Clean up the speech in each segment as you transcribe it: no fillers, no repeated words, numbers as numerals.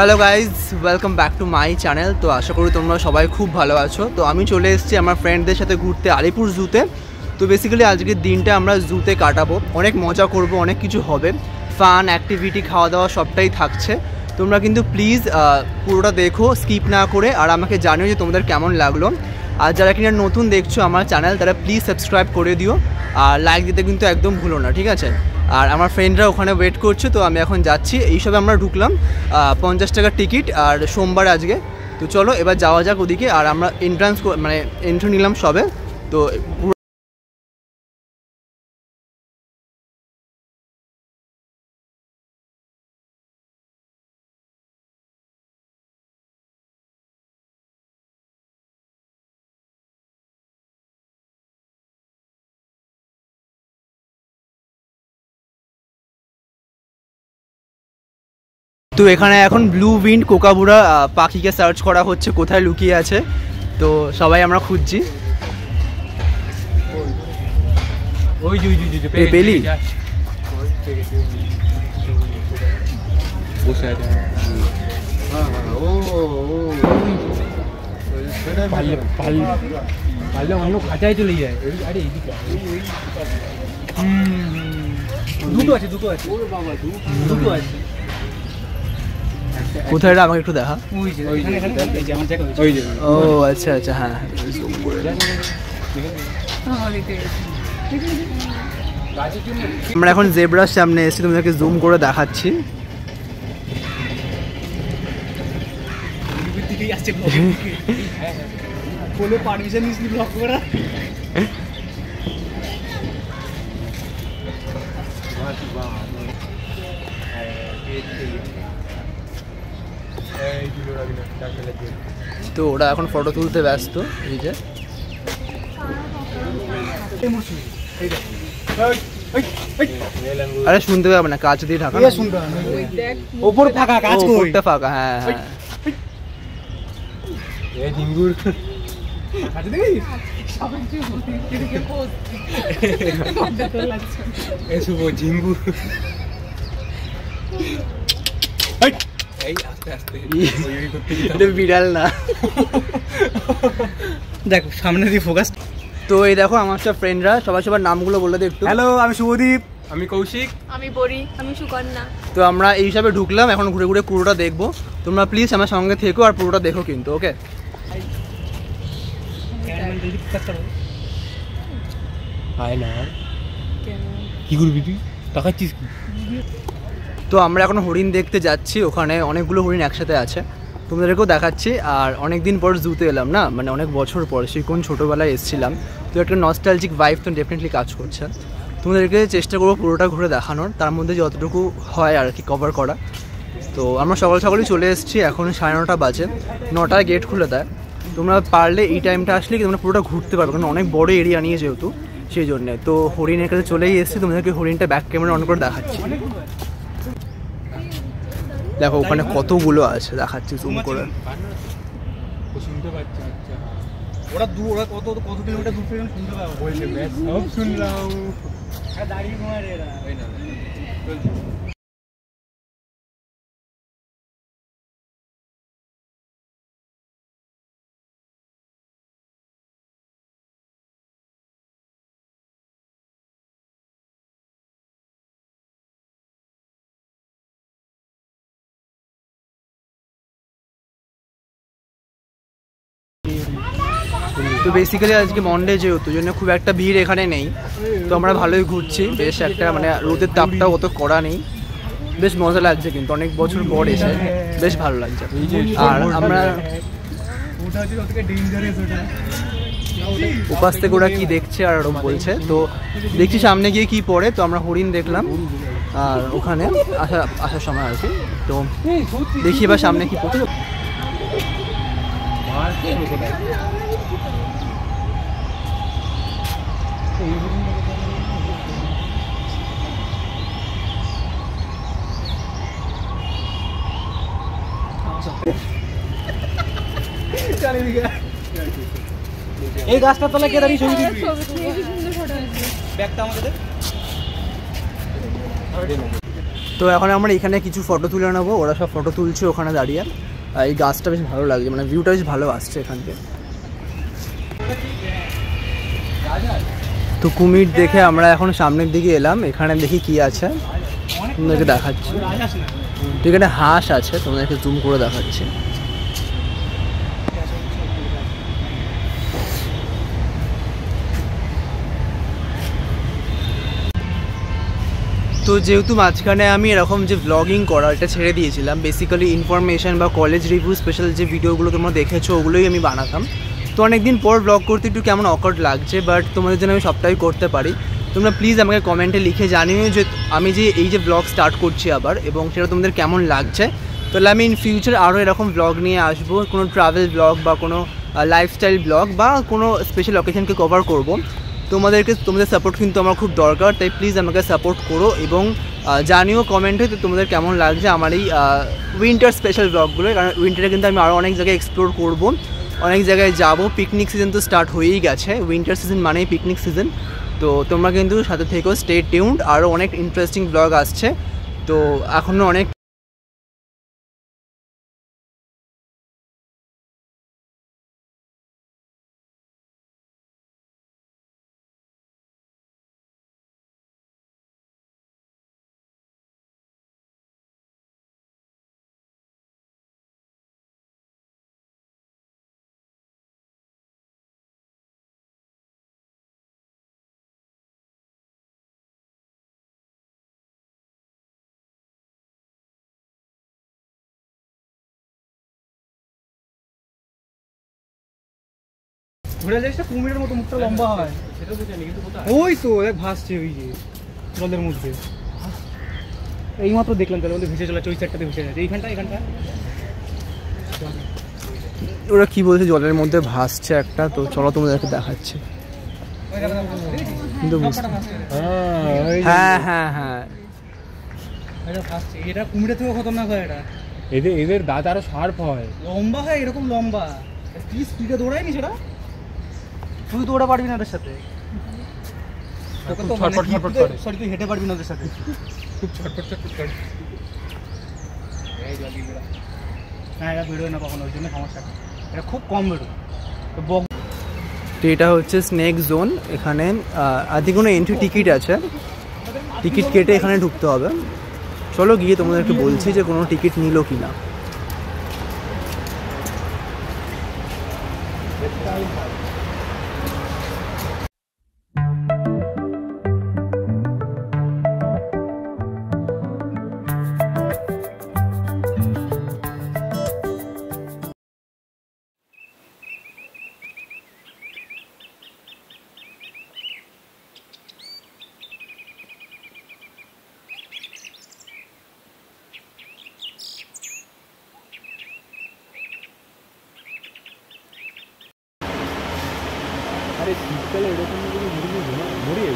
Hello guys, welcome back to my channel. তো আশা করি তোমরা সবাই খুব ভালো আছো। তো আমি চলে এসেছি আমার ফ্রেন্ডদের সাথে ঘুরতে আলিপুর জুতে। তো বেসিক্যালি আজকের দিনটা আমরা জুতে কাটাবো, অনেক মজা করব, অনেক কিছু হবে, ফান অ্যাক্টিভিটি, খাওয়া দাওয়া সবটাই থাকছে। তোমরা কিন্তু প্লিজ পুরোটা দেখো স্কিপ না করে, আর আমাকে জানিও যে তোমাদের কেমন লাগলো। আর যারা কিনা নতুন দেখছো আমার চ্যানেল, তারা প্লিজ সাবস্ক্রাইব করে দিও, আর লাইক দিতে কিন্তু একদম ভুলো না, ঠিক আছে? আর আমার ফ্রেন্ডরা ওখানে ওয়েট করছে, তো আমি এখন যাচ্ছি। এইসবে আমরা ঢুকলাম, 50 টাকার টিকিট, আর সোমবার আজকে। তো চলো এবার যাওয়া যাক ওদিকে। আর আমরা এন্ট্রি নিলাম সবে। তো তো এখানে এখন ব্লু উইন্ড কোকাবুরা পাখিকে সার্চ করা হচ্ছে, কোথায় লুকিয়ে আছে। তো সবাই আমরা খুঁজছি। পেলি অন্য খাঁচায় চলে যায়। আরে দুটো আছে কোথায় আমাকে একটু দেখা। ও আচ্ছা আচ্ছা, হ্যাঁ আমরা এখন জেব্রার সামনে এসেছি, তোমাদেরকে জুম করে দেখাচ্ছি। পারমিশন নিস ব্লক করা। তো ওরা এখন ফটো তুলতে ব্যস্ত। এই যে আরে শুনতে পাবে না, কাজ দিয়ে ঢাকা, ওপর ফাঁকা, কাজ ওপরটা ফাঁকা। হ্যাঁ হ্যাঁ, ঝিঙ্গুর ঝিঙ্গুর বিড়াল না, দেখো সামনে দিয়ে ফোকাস। তো এই দেখো আমার সব ফ্রেন্ডরা, সবাই সবার নামগুলো বলে দে একটু। হ্যালো, আমি শুভদীপ, আমি কৌশিক, আমি পড়ি, আমি সুকন্যা। তো আমরা এই হিসাবে ঢুকলাম, এখন ঘুরে ঘুরে পুরোটা দেখবো। তোমরা প্লিজ আমার সঙ্গে থেকো আর পুরোটা দেখো কিন্তু, ওকে? কি করবি তুই, টাকাচ্ছিস কি? তো আমরা এখন হরিণ দেখতে যাচ্ছি, ওখানে অনেকগুলো হরিণ একসাথে আছে, তোমাদেরকেও দেখাচ্ছি। আর অনেক দিন পর জুতে এলাম না, মানে অনেক বছর পর, সেই কোন ছোটোবেলায় এসেছিলাম। তো একটা নস্টালজিক ভাইব তো ডেফিনেটলি কাজ করছে। তোমাদেরকে চেষ্টা করবো পুরোটা ঘুরে দেখানোর, তার মধ্যে যতটুকু হয় আর কি কভার করা। তো আমরা সকাল সকালই চলে এসেছি, এখন 9:30 বাজে, 9টায় গেট খুলে দেয়। তোমরা পারলে এই টাইমটা আসলে কি তোমরা পুরোটা ঘুরতে পারবে, কারণ অনেক বড় এরিয়া নিয়ে যেহেতু, সেই জন্যে। তো হরিণের কাছে চলেই এসেছি, তোমাদেরকে হরিণটা ব্যাক ক্যামেরা অন করে দেখাচ্ছি। দেখো ওখানে কতগুলো আছে, দেখাচ্ছি জুম করে। ওরা কত কিলোমিটার দূর থেকে শুনতে পাবে, সব শুনলাম। দাঁড়িয়ে ঘুমায় রে এরা। তো বেসিক্যালি আজকে মন্ডে যেহেতু, জন্য খুব একটা ভিড় এখানে নেই। তো আমরা ভালোই ঘুরছি, বেশ একটা মানে রোদের তাপটাও অত কড়া নেই, বেশ মজা লাগছে। কিন্তু অনেক বছর পর এসে বেশ ভালো লাগছে। আর আমরা উপাস থেকে ওরা কি দেখছে আর বলছে, তো দেখছি সামনে গিয়ে কি পড়ে। তো আমরা হরিণ দেখলাম আর ওখানে আসার সময় আর কি। তো দেখি এবার সামনে কি পড়ছে। এই গাছটার তলায় কে দাঁড়িয়ে ছবি তুলবি? ব্যাগটা আমাকে দে। তো এখন আমরা এখানে কিছু ফটো তুলে নেবো, ওরা সব ফটো তুলছে ওখানে দাঁড়িয়ে। এই গাছটা বেশ ভালো লাগছে, মানে ভিউটা বেশ ভালো আসছে এখান থেকে। তো কুমির দেখে আমরা এখন সামনের দিকে এলাম, এখানে দেখি কি আছে তোমাদেরকে দেখাচ্ছি। তো এখানে হাঁস আছে, তোমাদেরকে জুম করে দেখাচ্ছি। তো যেহেতু মাঝখানে আমি এরকম যে ব্লগিং করা এটা ছেড়ে দিয়েছিলাম, বেসিক্যালি ইনফরমেশন বা কলেজ রিভিউ স্পেশাল যে ভিডিওগুলো তোমরা দেখেছো ওগুলোই আমি বানাতাম। তো অনেকদিন পর ব্লগ করতে একটু কেমন অকওয়ার্ড লাগছে, বাট তোমাদের জন্য আমি সবটাই করতে পারি। তোমরা প্লিজ আমাকে কমেন্টে লিখে জানিও যে আমি যে এই যে ব্লগ স্টার্ট করছি আবার, এবং সেটা তোমাদের কেমন লাগছে। তাহলে আমি ইন ফিউচার আরও এরকম ব্লগ নিয়ে আসবো, কোনো ট্রাভেল ব্লগ বা কোনো লাইফস্টাইল ব্লগ বা কোনো স্পেশাল অকেশনকে কভার করব। তোমাদের সাপোর্ট কিন্তু আমার খুব দরকার, তাই প্লিজ আমাকে সাপোর্ট করো এবং জানিও কমেন্টে তোমাদের কেমন লাগছে আমার এই উইন্টার স্পেশাল ব্লগগুলো। কারণ উইন্টারে কিন্তু আমি আরও অনেক জায়গায় এক্সপ্লোর করব, অনেক জায়গায় যাব। পিকনিক সিজন তো স্টার্ট হয়েই গেছে, উইন্টার সিজন মানেই পিকনিক সিজন। তো তোমরা কিন্তু সাথে থেকেও স্টে টিউনড, আরও অনেক ইন্টারেস্টিং ব্লগ আসছে। তো এখনও অনেক ঘুরে যাইস কুমিরের মতো, মুখটা লম্বা হয়। ওই তো এক ভাসছে ওই যে জলের মধ্যে, এইমাত্র দেখলাম জলের মধ্যে ভেসে চলেছে, ওই সাইডটাতে ভেসে যাচ্ছে। এইখানটা ওরা কি বলছে জলের মধ্যে ভাসছে একটা, তো চলো তোমাদেরকে দেখাচ্ছে। হ্যাঁ হ্যাঁ হ্যাঁ, এটা ভাসছে। এটা কুমিরের থেকেও খতরনাক হয়। এটা এদের দাঁত আরো শার্প হয়, লম্বা হয়, এরকম লম্বা। কি স্পিডে দৌড়ায়নি সেটা, তুই দৌড়া পারবি না ওদের সাথে। সরি, তুই হেঁটে পারবি না ওদের সাথে, খুব ছটফট করে। হ্যাঁ, এটা বেরোয় না কখনো, ওই জন্য সমস্যা। এটা খুব কম বেরোয়। তো এটা হচ্ছে স্নেক জোন। এখানে আদি কোনো এন্ট্রি টিকিট আছে, টিকিট কেটে এখানে ঢুকতে হবে। চলো গিয়ে তোমাদেরকে বলছি যে কোনো টিকিট নিল কি না। আরে শীতকালে এরকম মরে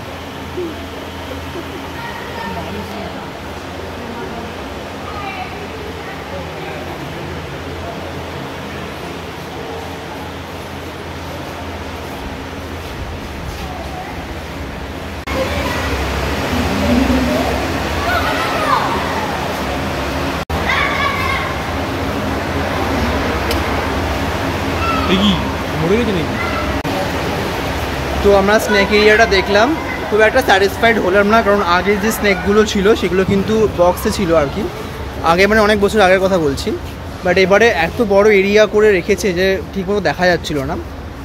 মরে গেছে নাকি? তো আমরা স্নেক এরিয়াটা দেখলাম, খুব একটা স্যাটিসফাইড হলাম না, কারণ আগে যে স্নেকগুলো ছিল সেগুলো কিন্তু বক্সে ছিল আর কি, আগে মানে অনেক বছর আগের কথা বলছি। বাট এবারে এত বড় এরিয়া করে রেখেছে যে ঠিকমতো দেখা যাচ্ছিল না।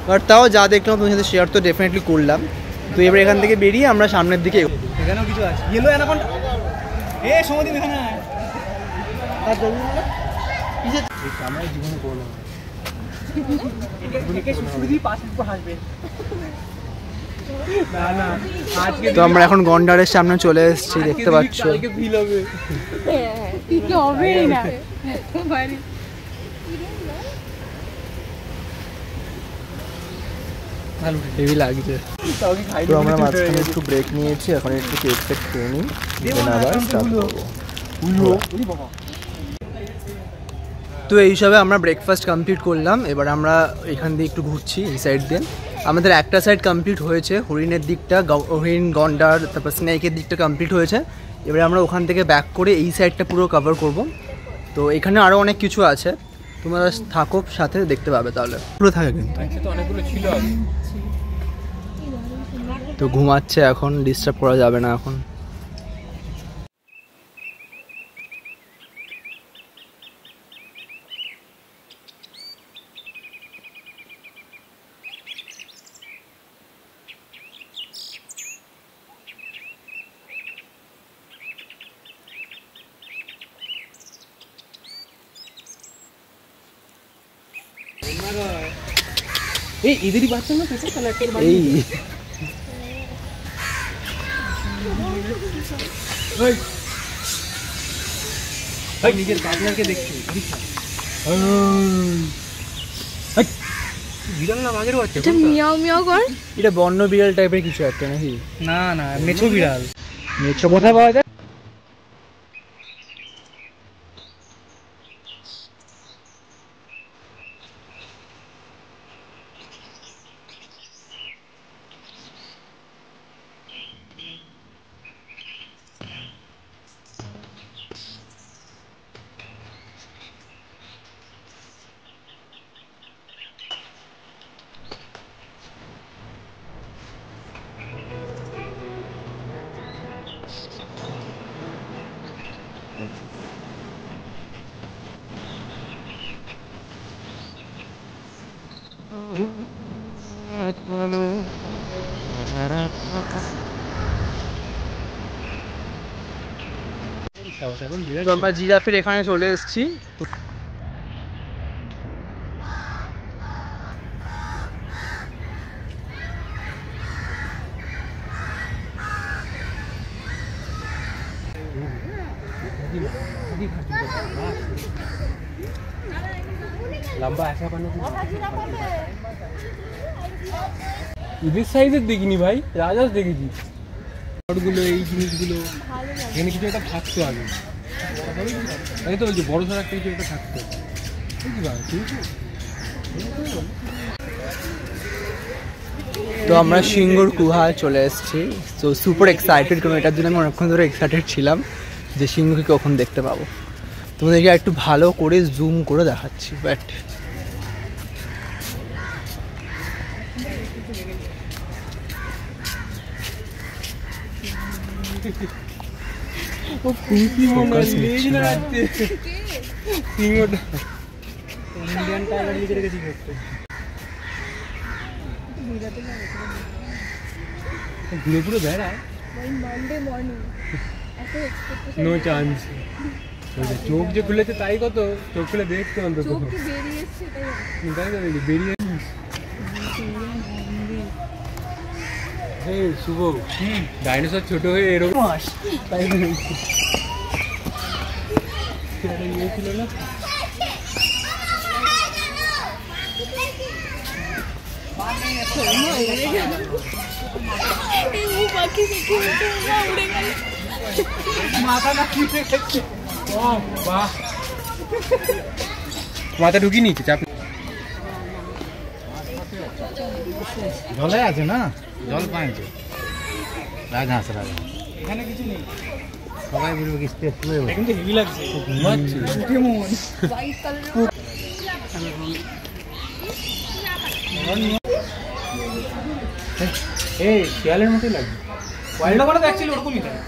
বাট তাও যা দেখলাম তোমার সাথে শেয়ার তো ডেফিনেটলি করলাম। তো এবার এখান থেকে বেরিয়ে আমরা সামনের দিকে, এখানেও কিছু আছে, ইয়েলো অ্যানাকন্ডা। এ সমুদ্র এখানে আমার জীবনে করলাম হাসবে। তো আমরা এখন গন্ডারের সামনে চলে এসেছি, দেখতে পাচ্ছ। হেভি লাগছে। তো আমরা মাঝখানে একটু ব্রেক নিয়েছি, এখন একটু কেক টেক খেয়ে নিই, আবার স্টার্ট করবো। তো এই হিসাবে আমরা ব্রেকফাস্ট কমপ্লিট করলাম। এবার আমরা এখান দিয়ে একটু ঘুরছি এই সাইড দিয়ে। আমাদের একটা সাইড কমপ্লিট হয়েছে, হরিণের দিকটা, হরিণ, গন্ডার, তারপর স্নেকের দিকটা কমপ্লিট হয়েছে। এবারে আমরা ওখান থেকে ব্যাক করে এই সাইডটা পুরো কভার করব। তো এখানে আরও অনেক কিছু আছে, তোমরা থাকো সাথে, দেখতে পাবে তাহলে পুরো থাকে কিন্তু। অনেকগুলো ছিল আগে। তো ঘুমাচ্ছে এখন, ডিস্টার্ব করা যাবে না এখন। এই এদেরই বাচ্চা না পেছনে তাহলে একটা এই নিজের পার্টনারকে দেখছি। বিড়াল না বাঘের বাচ্চা? এটা মিয়াও মিয়াও কর। এটা বন্য বিড়াল টাইপের কিছু একটা নাকি? না না, মেছো বিড়াল। মেছো কোথায় পাওয়া যায়? তো আমরা জিরাফের এখানে চলে এসেছি। লম্বা আসা পানো এদের সাইজের দেখিনি ভাই, রাজাস দেখেছি। গুলো এই জিনিসগুলো এখানে কিছু একটা থাকতো আগে, তাই তো বলছি বড় সড়ো একটা কিছু একটা থাকতো। তো আমরা সিঙ্গুর গুহায় চলে এসেছি। তো সুপার এক্সাইটেড, কারণ এটার জন্য আমি অনেকক্ষণ ধরে এক্সাইটেড ছিলাম যে সিংহকে কখন দেখতে পাবো। তোমাদেরকে একটু ভালো করে জুম করে দেখাচ্ছি। বাট ইন্ডিয়ান টাইগার লিখে রেখেছি করতে। ঘুরে ঘুরে বেড়ায়, মানডে মর্নিং এত এক্সপেকটেশন। No chance. চোখ যে খুলেছে তাই কত, চোখ খুলে দেখতে অন্তত। চোখ কি বেরিয়ে এসছে তাই? তাই তো বেরিয়ে শুভ ডাইনোসর ছোট হয়ে এরকম তাই ইয়ে ছিল না। এই পাখি দেখে উড়ে গেল। মাথা ঢুকিয়ে নিচ্ছে চাপ। জলে আছে না, জল পাইছে রাজহাঁস। রাজা এখানে কিছু নেই, সবাই বলবে কি স্পেস পুরো কিন্তু হেভি লাগছে। ঘুমাচ্ছে কেমন হোয়াইট কালারের এই শিয়ালের মতোই লাগবে। ওয়াইল্ড মানে অ্যাকচুয়ালি ওরকমই থাকে।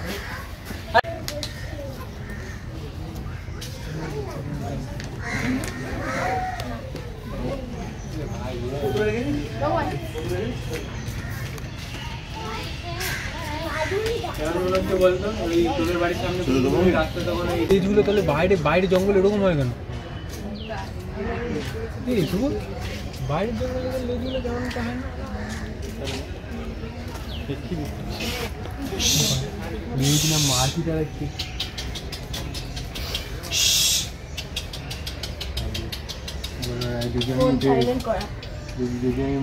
বলতো ওই তোদের বাড়ির সামনে রাস্তা, তখন এই ঝুলো তাহলে বাইরে বাইরে জঙ্গল এরকম হয় কেন? এই শুভ বাইরের জঙ্গলে লেজগুলো কেমন হয় না? মেয়েগুলো মারছি তারা কি ফোন সাইলেন্ট করা।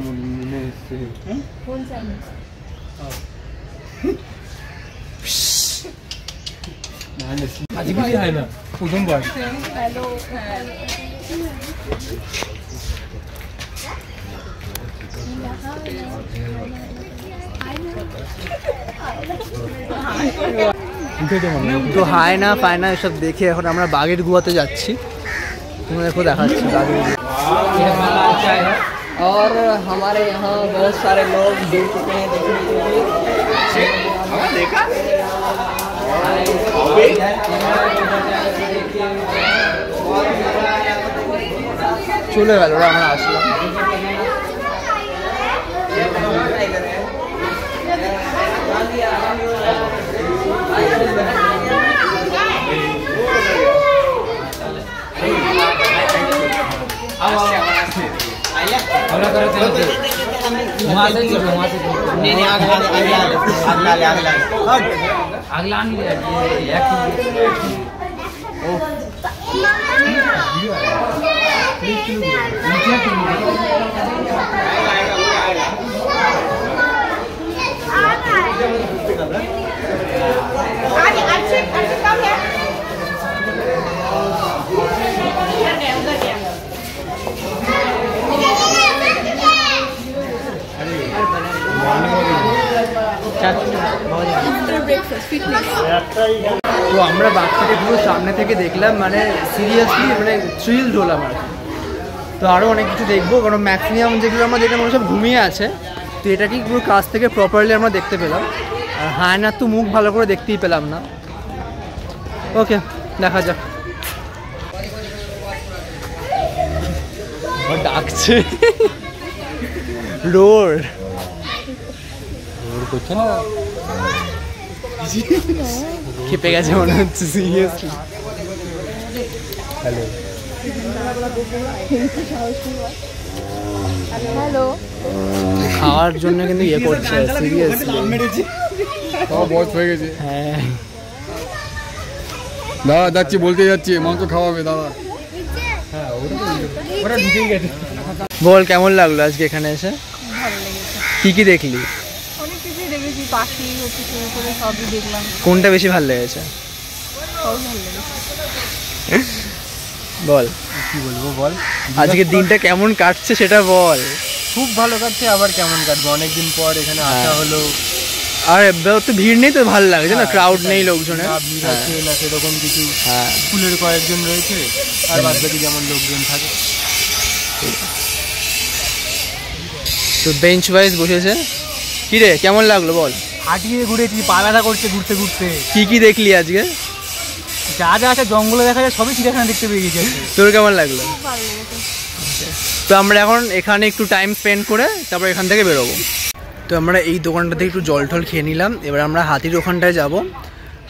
মনে এসছে ফোন সাইলেন্ট। আজকে কিছু হয় না, প্রথমবার। হ্যালো। তো হায়না ফায়না এসব দেখে এখন আমরা বাঘের গুহাতে যাচ্ছি। তোমাদেরকেও দেখাচ্ছি বাঘের গুহা। और हमारे यहाँ बहुत सारे लोग जुड़ चुके हैं देखने के लिए। देखा চলে গেল ওরা, আমরা আসলাম। তো আমরা বাচ্চাকে পুরো সামনে থেকে দেখলাম, মানে সিরিয়াসলি মানে থ্রিলড হলাম আর কি। তো আরও অনেক কিছু দেখবো, কারণ ম্যাক্সিমাম যেগুলো আমরা দেখলাম ওগুলো সব ঘুমিয়ে আছে। তো এটাকে পুরো কাছ থেকে প্রপারলি আমরা দেখতে পেলাম। আর হায়নার তো মুখ ভালো করে দেখতেই পেলাম না। ওকে, দেখা যাক। ডাকছে রোর করছে না, খেপে গেছে মনে হচ্ছে সিরিয়াসলি। হ্যালো হ্যালো, খাওয়ার জন্য কিন্তু ইয়ে করছে সিরিয়াসলি। বয়স হয়ে গেছে। হ্যাঁ দাদা যাচ্ছি, বলতে যাচ্ছি মাংস খাওয়াবে দাদা। হ্যাঁ ওরা ঢুকেই গেছে। বল কেমন লাগলো আজকে এখানে এসে? ভালো লেগেছে। কি কি দেখলি? অনেক কিছুই দেখেছি, পাখি হচ্ছে শুরু করে সবই দেখলাম। কোনটা বেশি ভালো লেগেছে সবই ভালো লেগেছে। বল কি বলবো বল, আজকে দিনটা কেমন কাটছে সেটা বল। খুব ভালো কাটছে, আবার কেমন কাটবে, অনেকদিন পর এখানে আসা হলো। আর তো ভিড় নেই তো ভালো লাগছে না, ক্রাউড নেই লোকজনের। না ভিড় আছে না সেরকম কিছু, হ্যাঁ স্কুলের কয়েকজন রয়েছে আর বাদ বাকি যেমন লোকজন থাকে। তো বেঞ্চ ওয়াইজ বসেছে। কি রে কেমন লাগলো বল? হাঁটিয়ে ঘুরেছি, পা ব্যথা করছে ঘুরতে ঘুরতে। কি কি দেখলি আজকে? যা যা আছে জঙ্গলে দেখা যায় সবই চিড়িয়াখানা দেখতে পেয়ে গেছি আজকে। তোর কেমন লাগলো? খুব ভালো লেগেছে। তো আমরা এখন এখানে একটু টাইম স্পেন্ড করে তারপর এখান থেকে বেরোবো। তো আমরা এই দোকানটাতে একটু জল টল খেয়ে নিলাম। এবার আমরা হাতির ওখানটায় যাব।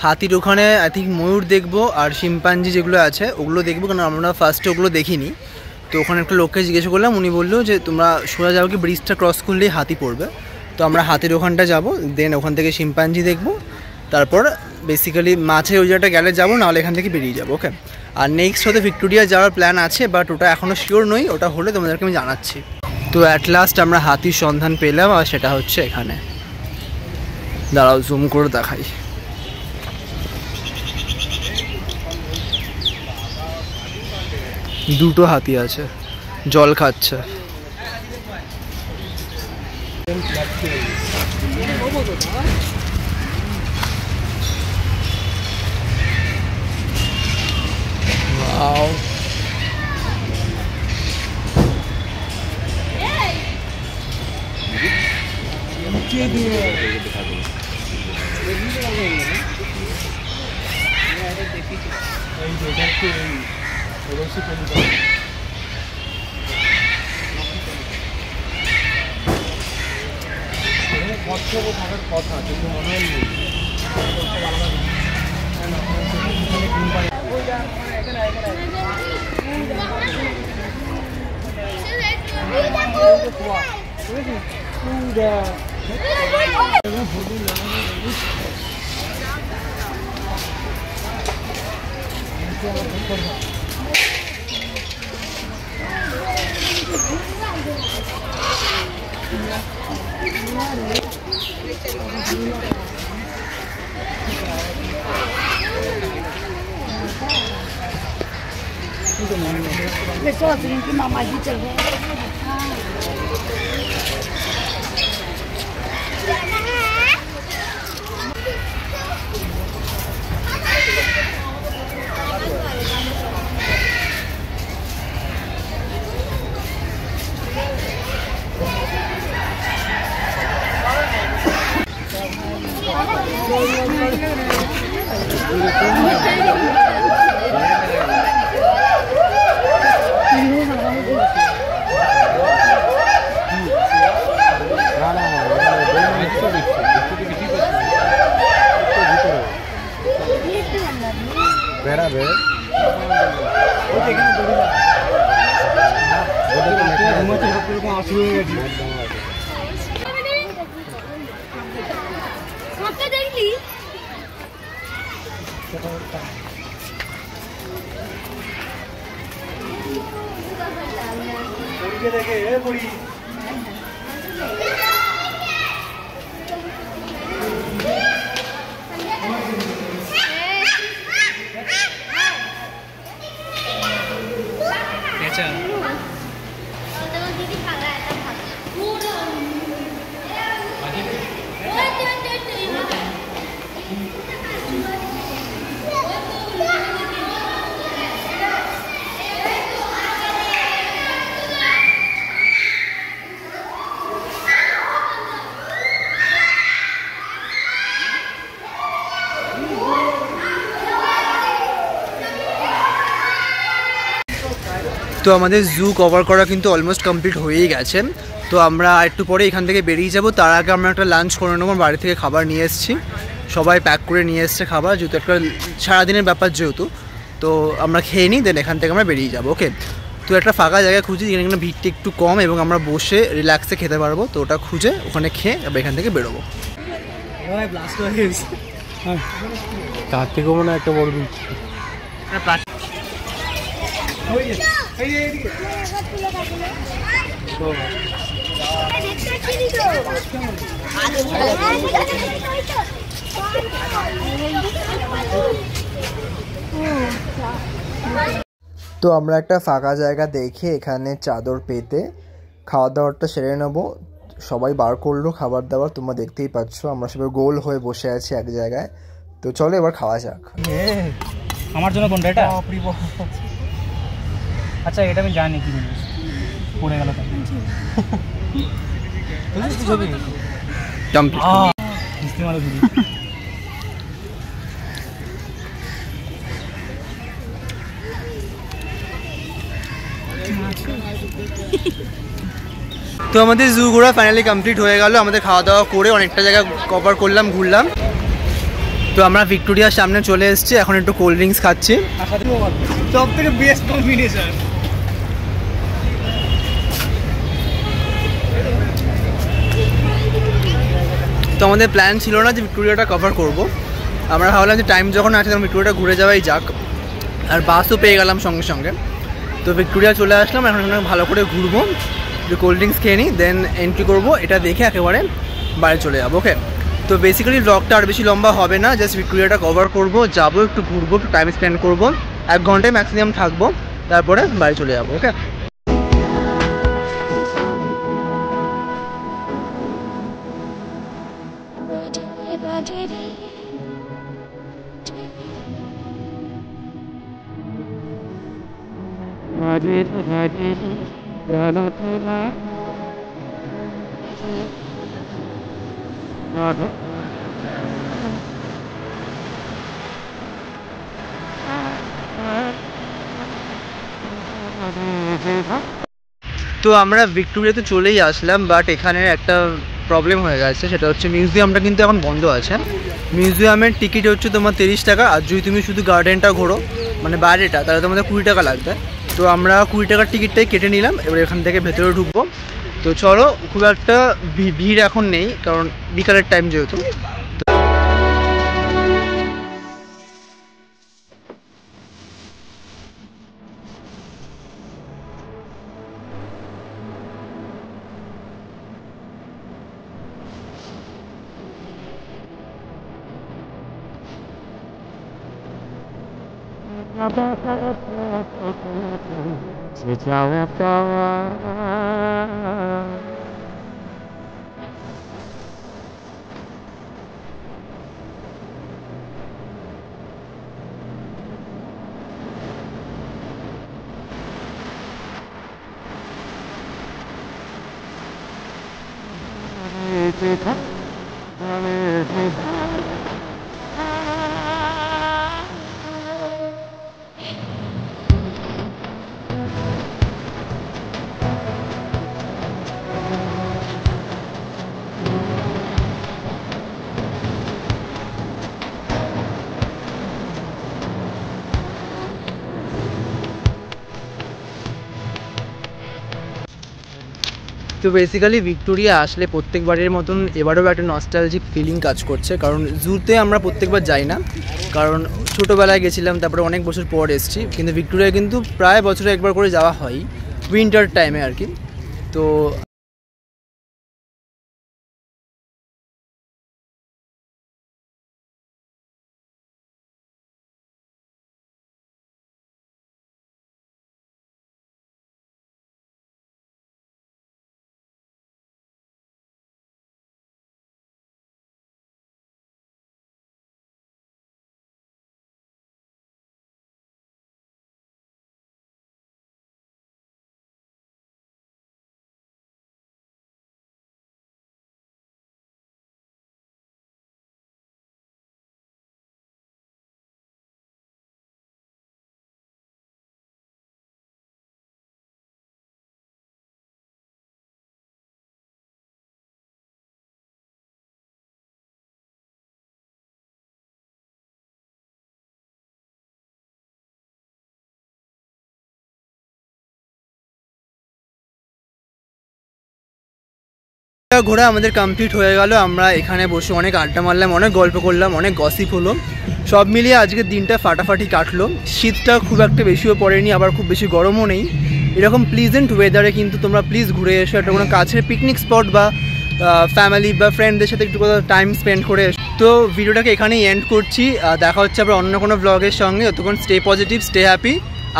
হাতির ওখানে আই থিঙ্ক ময়ূর দেখবো আর শিম্পাঞ্জি যেগুলো আছে ওগুলো দেখবো, কারণ আমরা ফার্স্টে ওগুলো দেখিনি। তো ওখানে একটা লোককে জিজ্ঞেস করলাম, উনি বললো যে তোমরা সোজা যাও কি ব্রিজটা ক্রস করলেই হাতি পড়বে। তো আমরা হাতির ওখানটা যাব, দেন ওখান থেকে শিম্পাঞ্জি দেখবো, তারপর বেসিক্যালি মাছের ওই জায়গাটা গেলে যাবো, নাহলে এখান থেকে বেরিয়ে যাবো। ওকে, আর নেক্সট হতে ভিক্টোরিয়া যাওয়ার প্ল্যান আছে, বাট ওটা এখনও শিওর নই, ওটা হলে তোমাদেরকে আমি জানাচ্ছি। তো অ্যাট লাস্ট আমরা হাতির সন্ধান পেলাম, আর সেটা হচ্ছে এখানে। দাঁড়াও জুম করে দেখাই। দুটো হাতি আছে, জল খাচ্ছে। Wow. থাকার কথা কিন্তু মনে হয় देखो इनकी मामा जी चल रहे हैं। বেড়াবে দেখলি তো আমাদের জু কভার করা কিন্তু অলমোস্ট কমপ্লিট হয়েই গেছে। তো আমরা একটু পরে এখান থেকে বেরিয়ে যাব। তার আগে আমরা একটা লাঞ্চ করে নেবো। বাড়ি থেকে খাবার নিয়ে এসেছি, সবাই প্যাক করে নিয়ে এসছে খাবার, যেহেতু একটা সারাদিনের ব্যাপার যেহেতু। তো আমরা খেয়ে নিই, দেন এখান থেকে আমরা বেরিয়ে যাবো। ওকে, তো একটা ফাঁকা জায়গা খুঁজি যেখানে ভিড়টা একটু কম এবং আমরা বসে রিল্যাক্সে খেতে পারবো। তো ওটা খুঁজে ওখানে খেয়ে আমরা এখান থেকে বেরোবো। তার থেকেও মনে হয় একটা বড় বিচ। তো আমরা একটা ফাঁকা জায়গা দেখে এখানে চাদর পেতে খাওয়া দাওয়াটা সেরে নেবো। সবাই বার করলো খাবার দাবার, তোমরা দেখতেই পাচ্ছ আমরা সবাই গোল হয়ে বসে আছি এক জায়গায়। তো চলো এবার খাওয়া যাক। আমার জন্য কোনটা এটা? আচ্ছা, এটা আমি জানি কি জিনিস পড়ে গেল। তো আমাদের জু ঘোরা ফাইনালি কমপ্লিট হয়ে গেল। আমাদের খাওয়া দাওয়া করে অনেকটা জায়গা কভার করলাম, ঘুরলাম। তো আমরা ভিক্টোরিয়ার সামনে চলে এসেছি, এখন একটু কোল্ড ড্রিঙ্কস খাচ্ছি। সব থেকে বেস্ট কম্বিনেশন। তো আমাদের প্ল্যান ছিল না যে ভিক্টোরিয়াটা কভার করব। আমরা ভাবলাম যে টাইম যখন আছে তখন ভিক্টোরিয়াটা ঘুরে যাওয়াই যাক, আর বাসও পেয়ে গেলাম সঙ্গে সঙ্গে। তো ভিক্টোরিয়া চলে আসলাম, এখন এখানে ভালো করে ঘুরবো, একটু কোল্ড ড্রিঙ্কস খেয়ে নিই, দেন এন্ট্রি করবো। এটা দেখে একেবারে বাইরে চলে যাবো। ওকে, তো বেসিক্যালি ব্লগটা আর বেশি লম্বা হবে না, জাস্ট ভিক্টোরিয়াটা কভার করবো, যাবো, একটু ঘুরবো, একটু টাইম স্পেন্ড করবো, 1 ঘন্টায় ম্যাক্সিমাম থাকবো, তারপরে বাড়ি চলে যাবো। ওকে, তো আমরা ভিক্টোরিয়াতে চলেই আসলাম, বাট এখানে একটা প্রবলেম হয়ে গেছে, সেটা হচ্ছে মিউজিয়ামটা কিন্তু এখন বন্ধ আছে। মিউজিয়ামের টিকিট হচ্ছে তোমার 30 টাকা, আর যদি তুমি শুধু গার্ডেনটা ঘোরো মানে বাইরেটা, তাহলে তোমাদের 20 টাকা লাগবে। তো আমরা 20 টাকার টিকিটটাই কেটে নিলাম, এবার এখান থেকে ভেতরে ঢুকবো। তো চলো, খুব একটা ভিড় এখন নেই কারণ বিকালের টাইম যেহেতু। তো বেসিক্যালি ভিক্টোরিয়া আসলে প্রত্যেকবারের মতন এবারেও একটা নস্টালজিক ফিলিং কাজ করছে, কারণ জুতে আমরা প্রত্যেকবার যাই না, কারণ ছোটোবেলায় গেছিলাম, তারপরে অনেক বছর পর এসেছি, কিন্তু ভিক্টোরিয়া কিন্তু প্রায় বছরে একবার করে যাওয়া হয় উইন্টার টাইমে আর কি। তো ঘোরা আমাদের কমপ্লিট হয়ে গেল। আমরা এখানে বসে অনেক আড্ডা মারলাম, অনেক গল্প করলাম, অনেক গসিপ হলো। সব মিলিয়ে আজকের দিনটা ফাটাফাটি কাটলো। শীতটা খুব একটা বেশিও পড়েনি, আবার খুব বেশি গরমও নেই। এরকম প্লিজেন্ট ওয়েদারে কিন্তু তোমরা প্লিজ ঘুরে এসো, একটা কোনো কাছের পিকনিক স্পট বা ফ্যামিলি বা ফ্রেন্ডদের সাথে একটু কোথাও টাইম স্পেন্ড করে এসো। তো ভিডিওটাকে এখানেই এন্ড করছি, দেখা হচ্ছে আবার অন্য কোনো ব্লগের সঙ্গে। ততক্ষণ স্টে পজিটিভ, স্টে হ্যাপি।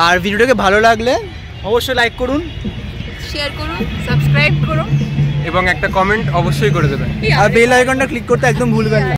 আর ভিডিওটাকে ভালো লাগলে অবশ্যই লাইক করুন, শেয়ার করুন, সাবস্ক্রাইব করুন এবং একটা কমেন্ট অবশ্যই করে দেবেন, আর বেল আইকনটা ক্লিক করতে একদম ভুলবেন না।